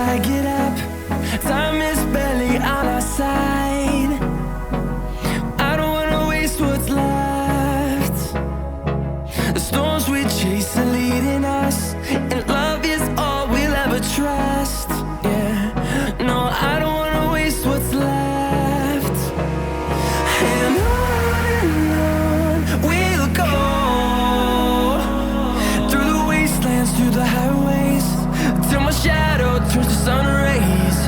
I get up. Time is barely on our side. I don't wanna waste what's left. The storms we chase are leading us, and love is all we'll ever trust. Yeah, no, I don't wanna waste what's left. And on we'll go, through the wastelands, through the highways, till my shadow turns to sun rays.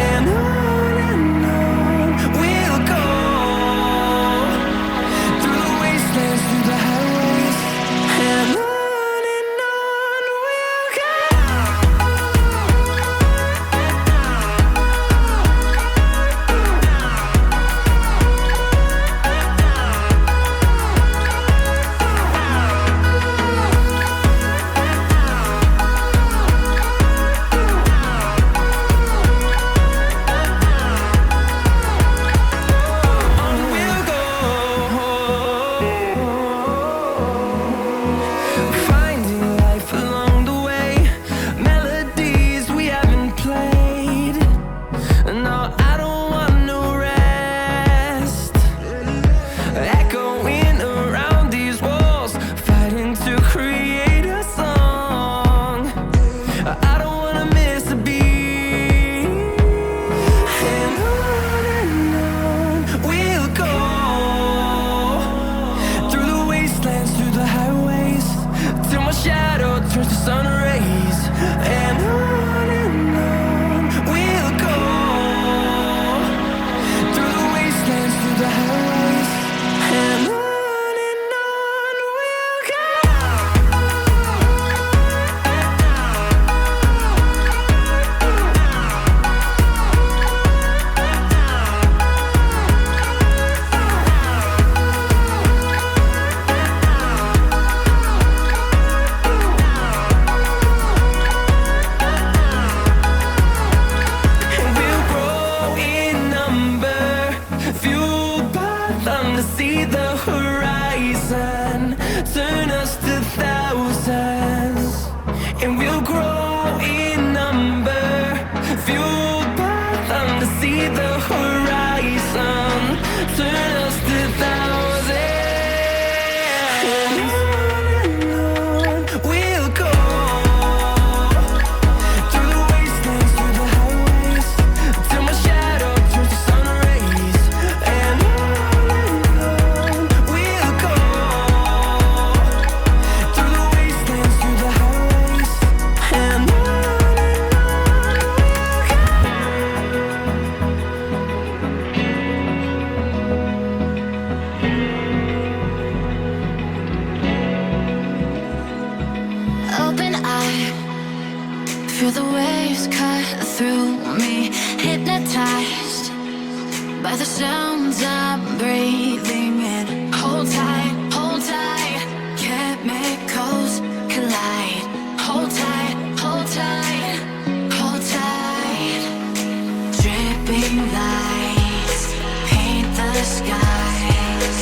And on we'll go, through the wastelands, through the highways, and on we'll go. Finding life along the way, melodies we haven't played. No, I don't want no rest. Echoing around these walls, fighting to create a song. I don't wanna miss a beat. And on we'll go, through the wastelands, through the highways, till my shadow turns to sun rays. And on we'll go, through the wastelands, through the highways, and on we'll go. And we'll grow in number, fueled by them to see the horizon, turn us to thousands. And we'll grow in number, fueled by them to see the horizon, turn us to thousands. And on we'll go, through the wastelands, through the highways, till my shadow turns to sun rays. And on we'll go, through the wastelands, through the highways, and on we'll go. Open eye, feel the waves cut through me, hypnotized by the sounds I'm breathing in. Hold tight, chemicals collide. Hold tight, hold tight, hold tight. Dripping lights paint the skies.